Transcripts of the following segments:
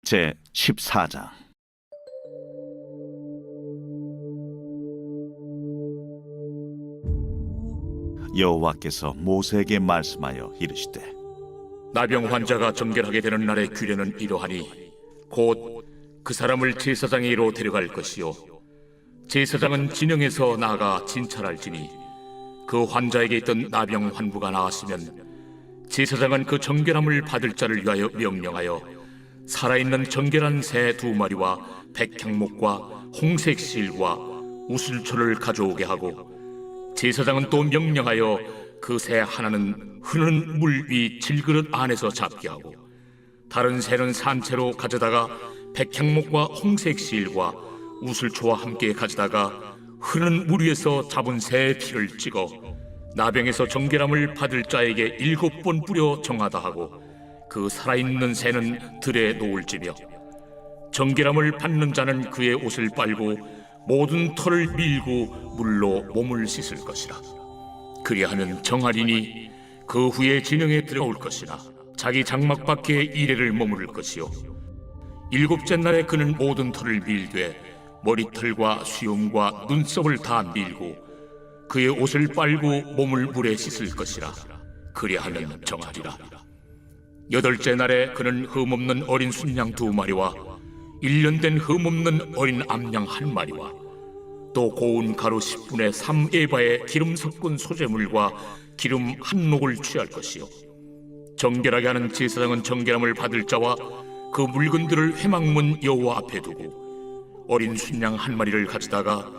제 14장. 여호와께서 모세에게 말씀하여 이르시되, 나병 환자가 정결하게 되는 날의 규례는 이러하니 곧 그 사람을 제사장에게로 데려갈 것이요 제사장은 진영에서 나아가 진찰할지니 그 환자에게 있던 나병 환부가 나았으면 제사장은 그 정결함을 받을 자를 위하여 명령하여 살아있는 정결한 새 2마리와 백향목과 홍색 실과 우슬초를 가져오게 하고, 제사장은 또 명령하여 그 새 하나는 흐르는 물 위 질그릇 안에서 잡게 하고, 다른 새는 산채로 가져다가 백향목과 홍색 실과 우슬초와 함께 가져다가 흐르는 물 위에서 잡은 새의 피를 찍어 나병에서 정결함을 받을 자에게 7번 뿌려 정하다 하고, 그 살아있는 새는 들에 놓을지며, 정결함을 받는 자는 그의 옷을 빨고 모든 털을 밀고 물로 몸을 씻을 것이라. 그리하면 정하리니 그 후에 진영에 들어올 것이나 자기 장막 밖에 이레를 머무를 것이요 7째 날에 그는 모든 털을 밀되 머리털과 수염과 눈썹을 다 밀고 그의 옷을 빨고 몸을 물에 씻을 것이라. 그리하면 정하리라. 8째 날에 그는 흠없는 어린 순양 2마리와 1년 된 흠없는 어린 암양 1마리와 또 고운 가루 10분의 3에바의 기름 섞은 소재물과 기름 1녹을 취할 것이요 정결하게 하는 제사장은 정결함을 받을 자와 그 물건들을 회막문 여호와 앞에 두고 어린 순양 1마리를 가져다가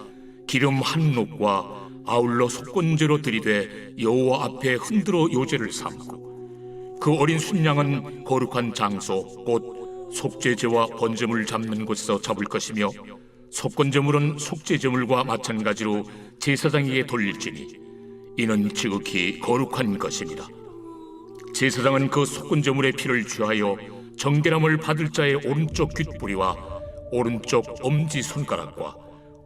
기름 1녹과 아울러 속건제로 들이되 여호와 앞에 흔들어 요제를 삼고, 그 어린 순양은 거룩한 장소 곧 속죄제와 번제물 잡는 곳에서 잡을 것이며, 속건제물은 속죄제물과 마찬가지로 제사장에게 돌릴지니 이는 지극히 거룩한 것입니다. 제사장은 그 속건제물의 피를 취하여 정결함을 받을 자의 오른쪽 귓뿌리와 오른쪽 엄지 손가락과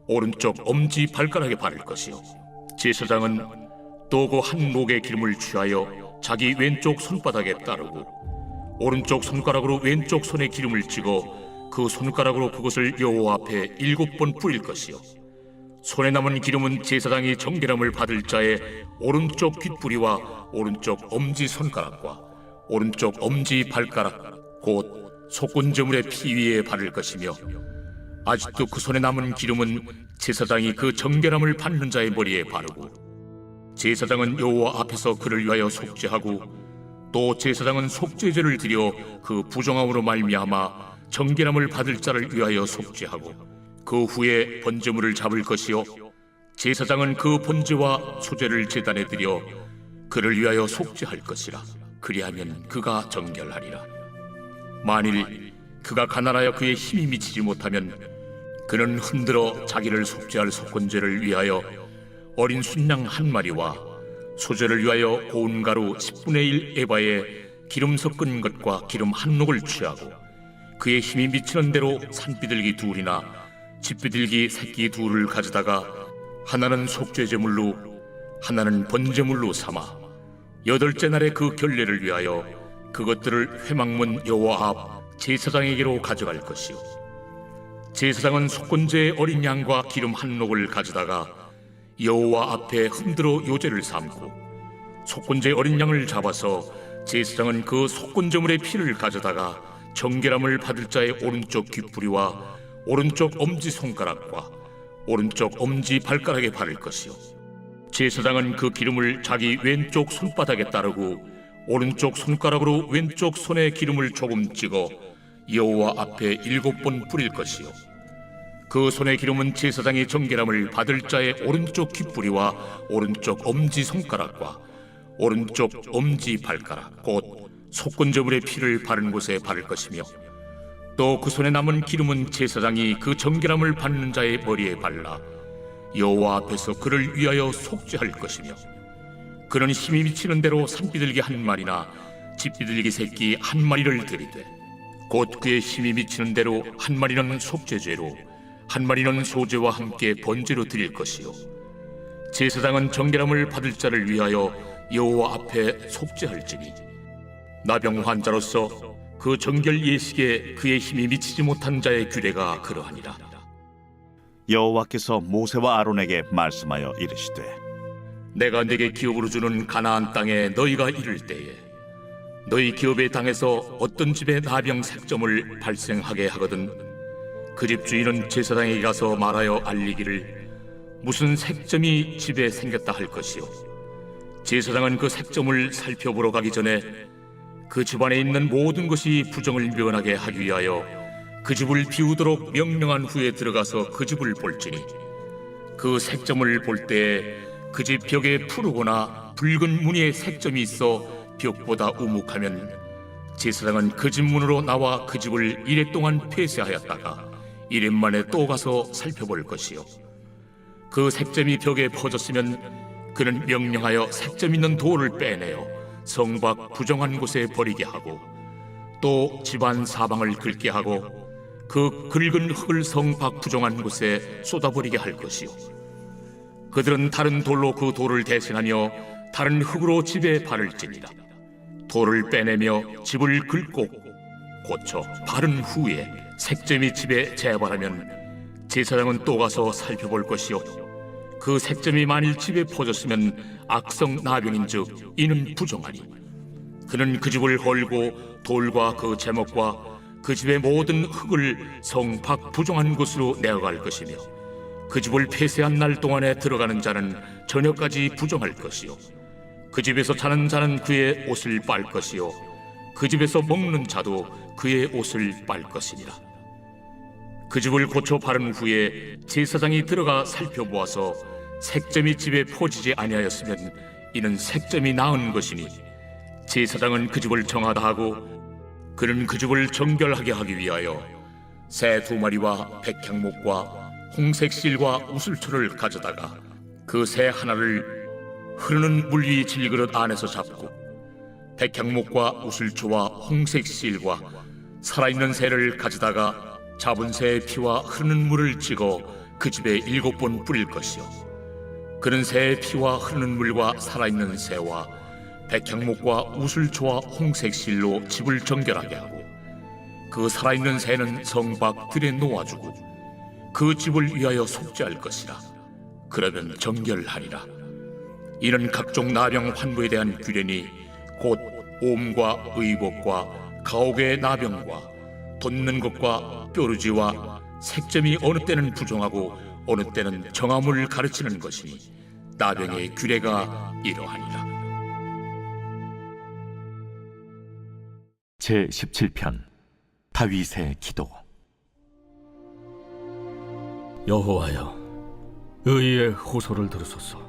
오른쪽 엄지 발가락에 바를 것이요 제사장은 또 그 한 녹의 기름을 취하여 자기 왼쪽 손바닥에 따르고 오른쪽 손가락으로 왼쪽 손에 기름을 찍어 그 손가락으로 그것을 여호와 앞에 7번 뿌릴 것이요 손에 남은 기름은 제사장이 정결함을 받을 자의 오른쪽 귓뿌리와 오른쪽 엄지 손가락과 오른쪽 엄지 발가락 곧 속건제물의 피 위에 바를 것이며, 아직도 그 손에 남은 기름은 제사장이 그 정결함을 받는 자의 머리에 바르고, 제사장은 여호와 앞에서 그를 위하여 속죄하고, 또 제사장은 속죄제를 드려 그 부정함으로 말미암아 정결함을 받을 자를 위하여 속죄하고, 그 후에 번제물을 잡을 것이요 제사장은 그 번제와 소제를 제단에 드려 그를 위하여 속죄할 것이라. 그리하면 그가 정결하리라. 만일 그가 가난하여 그의 힘이 미치지 못하면 그는 흔들어 자기를 속죄할 속건제를 위하여 어린 순양 1마리와 소제를 위하여 고운 가루 10분의 1 에바에 기름 섞은 것과 기름 1녹을 취하고, 그의 힘이 미치는 대로 산비둘기 2이나 집비둘기 새끼 2를 가져다가 하나는 속죄제물로 하나는 번제물로 삼아 8째 날에 그 결례를 위하여 그것들을 회막문 여호와 앞 제사장에게로 가져갈 것이요 제사장은 속건제의 어린 양과 기름 1녹을 가져다가 여호와 앞에 흔들어 요제를 삼고, 속건제의 어린 양을 잡아서 제사장은 그 속건제물의 피를 가져다가 정결함을 받을 자의 오른쪽 귓뿌리와 오른쪽 엄지손가락과 오른쪽 엄지 발가락에 바를 것이요 제사장은 그 기름을 자기 왼쪽 손바닥에 따르고 오른쪽 손가락으로 왼쪽 손에 기름을 조금 찍어 여호와 앞에 7번 뿌릴 것이요 그 손의 기름은 제사장이 정결함을 받을 자의 오른쪽 귓뿌리와 오른쪽 엄지손가락과 오른쪽 엄지 발가락 곧 속건제물의 피를 바른 곳에 바를 것이며, 또 그 손에 남은 기름은 제사장이 그 정결함을 받는 자의 머리에 발라 여호와 앞에서 그를 위하여 속죄할 것이며, 그는 힘이 미치는 대로 산비둘기 1마리나 집비둘기 새끼 1마리를 드리되, 곧 그의 힘이 미치는 대로 1마리는 속죄죄로 1마리는 소제와 함께 번제로 드릴 것이요 제사장은 정결함을 받을 자를 위하여 여호와 앞에 속죄할지니, 나병 환자로서 그 정결 예식에 그의 힘이 미치지 못한 자의 규례가 그러하니라. 여호와께서 모세와 아론에게 말씀하여 이르시되 내가 네게 기업으로 주는 가나안 땅에 너희가 이를 때에 너희 기업의 땅에서 어떤 집에 나병 색점을 발생하게 하거든 그 집 주인은 제사장에게 가서 말하여 알리기를 무슨 색점이 집에 생겼다 할 것이요 제사장은 그 색점을 살펴보러 가기 전에 그 집안에 있는 모든 것이 부정을 면하게 하기 위하여 그 집을 비우도록 명령한 후에 들어가서 그 집을 볼지니 그 색점을 볼 때에 그 집 벽에 푸르거나 붉은 무늬의 색점이 있어 벽보다 우묵하면 제사장은 그 집 문으로 나와 그 집을 이래 동안 폐쇄하였다가 이래 만에 또 가서 살펴볼 것이요 그 색점이 벽에 퍼졌으면 그는 명령하여 색점 있는 돌을 빼내어 성 밖 부정한 곳에 버리게 하고 또 집안 사방을 긁게 하고 그 긁은 흙을 성 밖 부정한 곳에 쏟아버리게 할 것이요 그들은 다른 돌로 그 돌을 대신하며 다른 흙으로 집에 바를지니라. 돌을 빼내며 집을 긁고 고쳐 바른 후에 색점이 집에 재발하면 제사장은 또 가서 살펴볼 것이요 그 색점이 만일 집에 퍼졌으면 악성 나병인즉 이는 부정하니 그는 그 집을 헐고 돌과 그 제목과 그 집의 모든 흙을 성 밖 부정한 곳으로 내어갈 것이며 그 집을 폐쇄한 날 동안에 들어가는 자는 저녁까지 부정할 것이요 그 집에서 자는 자는 그의 옷을 빨 것이요 그 집에서 먹는 자도 그의 옷을 빨 것이니라. 그 집을 고쳐 바른 후에 제사장이 들어가 살펴보아서 색점이 집에 퍼지지 아니하였으면 이는 색점이 나은 것이니 제사장은 그 집을 정하다 하고 그는 그 집을 정결하게 하기 위하여 새 2마리와 백향목과 홍색 실과 우슬초를 가져다가 그 새 하나를 흐르는 물 위 질그릇 안에서 잡고 백향목과 우슬초와 홍색 실과 살아있는 새를 가져다가 잡은 새의 피와 흐르는 물을 찍어 그 집에 7번 뿌릴 것이요 그는 새의 피와 흐르는 물과 살아있는 새와 백향목과 우슬초와 홍색 실로 집을 정결하게 하고 그 살아있는 새는 성 밖 들에 놓아주고 그 집을 위하여 속죄할 것이라. 그러면 정결하리라. 이는 각종 나병 환부에 대한 규례니 곧 옴과 의복과 가옥의 나병과 돋는 것과 뾰루지와 색점이 어느 때는 부정하고 어느 때는 정함을 가르치는 것이니 나병의 규례가 이러하니라. 제17편 다윗의 기도. 여호와여, 의의 호소를 들으소서.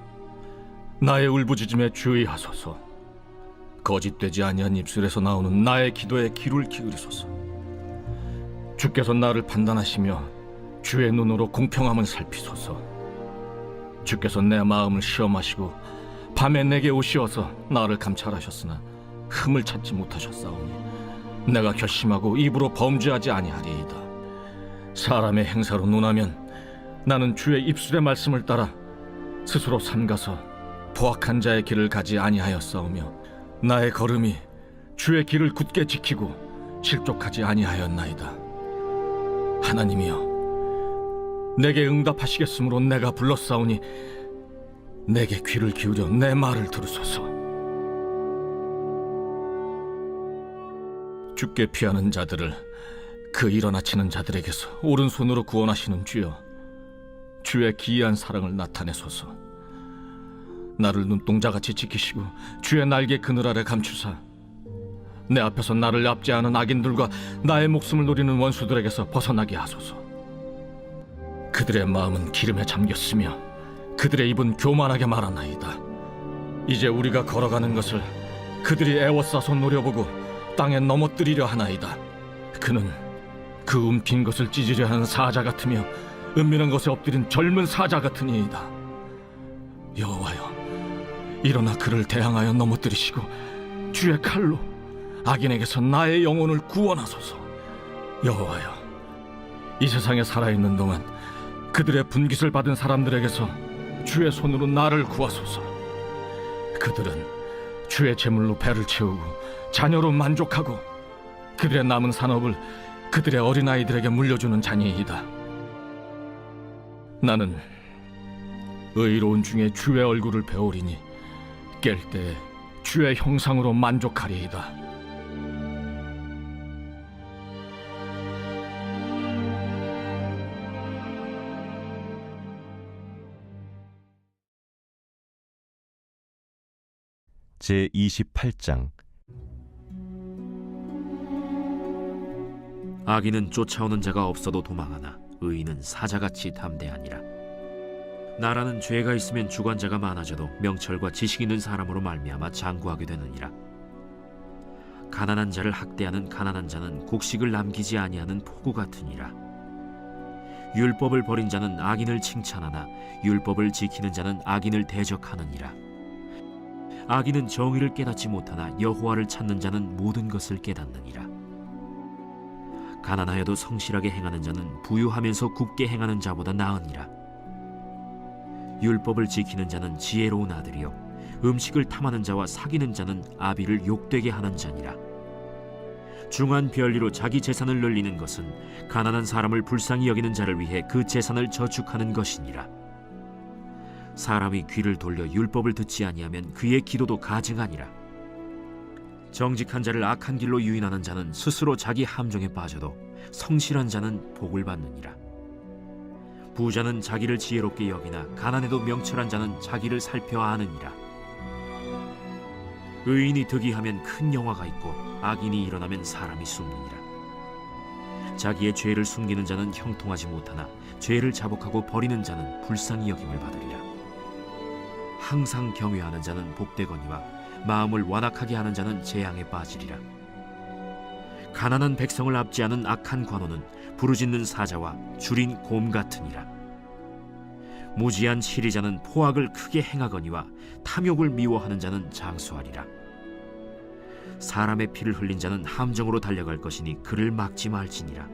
나의 울부짖음에 주의하소서. 거짓되지 아니한 입술에서 나오는 나의 기도에 귀를 기울이소서. 주께서 나를 판단하시며 주의 눈으로 공평함을 살피소서. 주께서 내 마음을 시험하시고 밤에 내게 오시어서 나를 감찰하셨으나 흠을 찾지 못하셨사오니 내가 결심하고 입으로 범죄하지 아니하리이다. 사람의 행사로 논하면 나는 주의 입술의 말씀을 따라 스스로 삼가서 포악한 자의 길을 가지 아니하였사오며 나의 걸음이 주의 길을 굳게 지키고 실족하지 아니하였나이다. 하나님이여, 내게 응답하시겠으므로 내가 불렀사오니 내게 귀를 기울여 내 말을 들으소서. 주께 피하는 자들을 그 일어나치는 자들에게서 오른손으로 구원하시는 주여, 주의 기이한 사랑을 나타내소서. 나를 눈동자같이 지키시고 주의 날개 그늘 아래 감추사 내 앞에서 나를 납치하는 악인들과 나의 목숨을 노리는 원수들에게서 벗어나게 하소서. 그들의 마음은 기름에 잠겼으며 그들의 입은 교만하게 말하나이다. 이제 우리가 걸어가는 것을 그들이 애워싸서 노려보고 땅에 넘어뜨리려 하나이다. 그는 그 움킨 것을 찢으려 하는 사자 같으며 은밀한 것에 엎드린 젊은 사자 같으니이다. 여호와여, 일어나 그를 대항하여 넘어뜨리시고 주의 칼로 악인에게서 나의 영혼을 구원하소서. 여호와여, 이 세상에 살아있는 동안 그들의 분깃을 받은 사람들에게서 주의 손으로 나를 구하소서. 그들은 주의 재물로 배를 채우고 자녀로 만족하고 그들의 남은 산업을 그들의 어린아이들에게 물려주는 자니이다. 나는 의로운 중에 주의 얼굴을 배우리니 깰 때 주의 형상으로 만족하리이다. 제28장. 악인은 쫓아오는 자가 없어도 도망하나 의인은 사자같이 담대하니라. 나라는 죄가 있으면 주관자가 많아져도 명철과 지식 있는 사람으로 말미암아 장구하게 되느니라. 가난한 자를 학대하는 가난한 자는 곡식을 남기지 아니하는 포구 같으니라. 율법을 버린 자는 악인을 칭찬하나 율법을 지키는 자는 악인을 대적하느니라. 악인은 정의를 깨닫지 못하나 여호와를 찾는 자는 모든 것을 깨닫느니라. 가난하여도 성실하게 행하는 자는 부유하면서 굳게 행하는 자보다 나으니라. 율법을 지키는 자는 지혜로운 아들이요 음식을 탐하는 자와 사귀는 자는 아비를 욕되게 하는 자니라. 중한 별리로 자기 재산을 늘리는 것은 가난한 사람을 불쌍히 여기는 자를 위해 그 재산을 저축하는 것이니라. 사람이 귀를 돌려 율법을 듣지 아니하면 그의 기도도 가증하니라. 정직한 자를 악한 길로 유인하는 자는 스스로 자기 함정에 빠져도 성실한 자는 복을 받느니라. 부자는 자기를 지혜롭게 여기나 가난해도 명철한 자는 자기를 살펴 아느니라. 의인이 득이하면 큰 영화가 있고 악인이 일어나면 사람이 숨느니라. 자기의 죄를 숨기는 자는 형통하지 못하나 죄를 자복하고 버리는 자는 불쌍히 여김을 받으리라. 항상 경외하는 자는 복되거니와 마음을 완악하게 하는 자는 재앙에 빠지리라. 가난한 백성을 압제하는 악한 관원은 부르짖는 사자와 줄인 곰 같으니라. 무지한 치리자는 포악을 크게 행하거니와 탐욕을 미워하는 자는 장수하리라. 사람의 피를 흘린 자는 함정으로 달려갈 것이니 그를 막지 말지니라.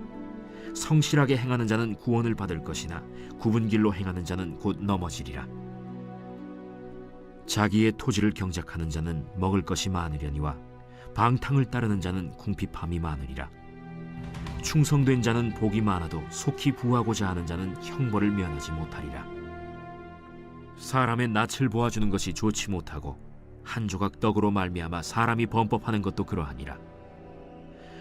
성실하게 행하는 자는 구원을 받을 것이나 굽은 길로 행하는 자는 곧 넘어지리라. 자기의 토지를 경작하는 자는 먹을 것이 많으려니와 방탕을 따르는 자는 궁핍함이 많으리라. 충성된 자는 복이 많아도 속히 부하고자 하는 자는 형벌을 면하지 못하리라. 사람의 낯을 보아주는 것이 좋지 못하고 한 조각 떡으로 말미암아 사람이 범법하는 것도 그러하니라.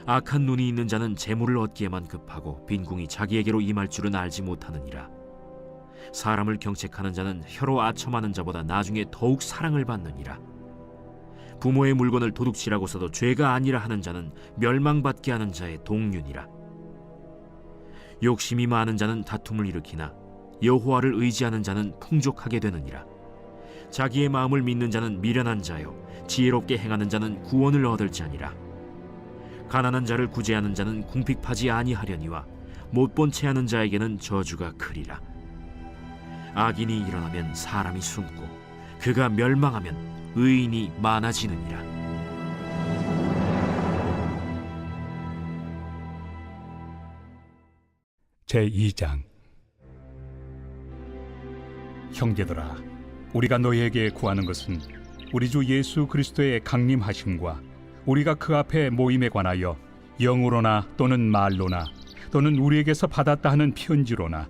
악한 눈이 있는 자는 재물을 얻기에만 급하고 빈궁이 자기에게로 임할 줄은 알지 못하느니라. 사람을 경책하는 자는 혀로 아첨하는 자보다 나중에 더욱 사랑을 받느니라. 부모의 물건을 도둑질하고서도 죄가 아니라 하는 자는 멸망받게 하는 자의 동륜이라. 욕심이 많은 자는 다툼을 일으키나 여호와를 의지하는 자는 풍족하게 되느니라. 자기의 마음을 믿는 자는 미련한 자요 지혜롭게 행하는 자는 구원을 얻을 자니라. 가난한 자를 구제하는 자는 궁핍하지 아니하려니와 못본 채 하는 자에게는 저주가 크리라. 악인이 일어나면 사람이 숨고 그가 멸망하면 의인이 많아지느니라. 제2장. 형제들아, 우리가 너희에게 구하는 것은 우리 주 예수 그리스도의 강림하심과 우리가 그 앞에 모임에 관하여 영으로나 또는 말로나 또는 우리에게서 받았다 하는 편지로나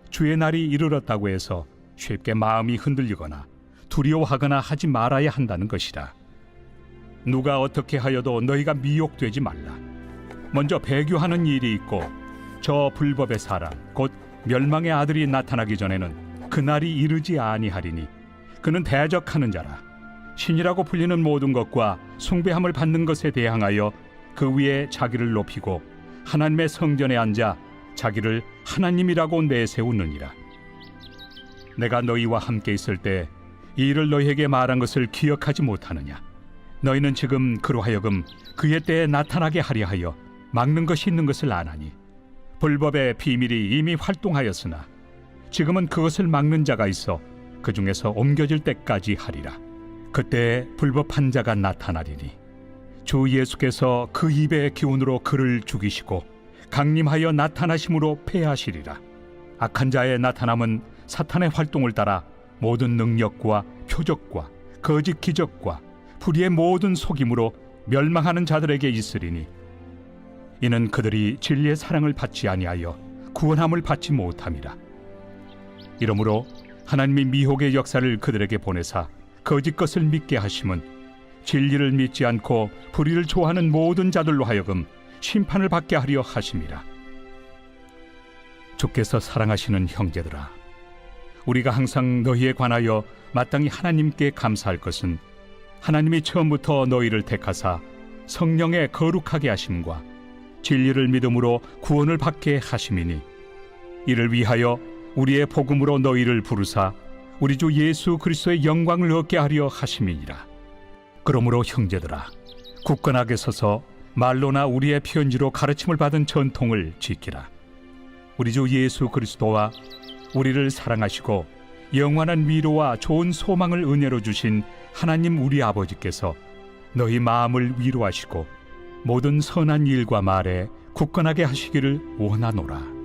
주의 날이 이르렀다고 해서 쉽게 마음이 흔들리거나 두려워하거나 하지 말아야 한다는 것이라. 누가 어떻게 하여도 너희가 미혹되지 말라. 먼저 배교하는 일이 있고 저 불법의 사람 곧 멸망의 아들이 나타나기 전에는 그 날이 이르지 아니하리니 그는 대적하는 자라. 신이라고 불리는 모든 것과 숭배함을 받는 것에 대항하여 그 위에 자기를 높이고 하나님의 성전에 앉아 자기를 하나님이라고 내세우느니라. 내가 너희와 함께 있을 때 이 일을 너희에게 말한 것을 기억하지 못하느냐? 너희는 지금 그로 하여금 그의 때에 나타나게 하려 하여 막는 것이 있는 것을 아나니 불법의 비밀이 이미 활동하였으나 지금은 그것을 막는 자가 있어 그 중에서 옮겨질 때까지 하리라. 그때 불법한 자가 나타나리니 주 예수께서 그 입의 기운으로 그를 죽이시고 강림하여 나타나심으로 패하시리라. 악한 자의 나타남은 사탄의 활동을 따라 모든 능력과 표적과 거짓 기적과 불의의 모든 속임으로 멸망하는 자들에게 있으리니 이는 그들이 진리의 사랑을 받지 아니하여 구원함을 받지 못함이라. 이러므로 하나님이 미혹의 역사를 그들에게 보내사 거짓 것을 믿게 하심은 진리를 믿지 않고 불의를 좋아하는 모든 자들로 하여금 심판을 받게 하려 하심이라. 주께서 사랑하시는 형제들아, 우리가 항상 너희에 관하여 마땅히 하나님께 감사할 것은 하나님이 처음부터 너희를 택하사 성령에 거룩하게 하심과 진리를 믿음으로 구원을 받게 하심이니, 이를 위하여 우리의 복음으로 너희를 부르사 우리 주 예수 그리스도의 영광을 얻게 하려 하심이니라. 그러므로 형제들아, 굳건하게 서서 말로나 우리의 편지로 가르침을 받은 전통을 지키라. 우리 주 예수 그리스도와 우리를 사랑하시고 영원한 위로와 좋은 소망을 은혜로 주신 하나님 우리 아버지께서 너희 마음을 위로하시고 모든 선한 일과 말에 굳건하게 하시기를 원하노라.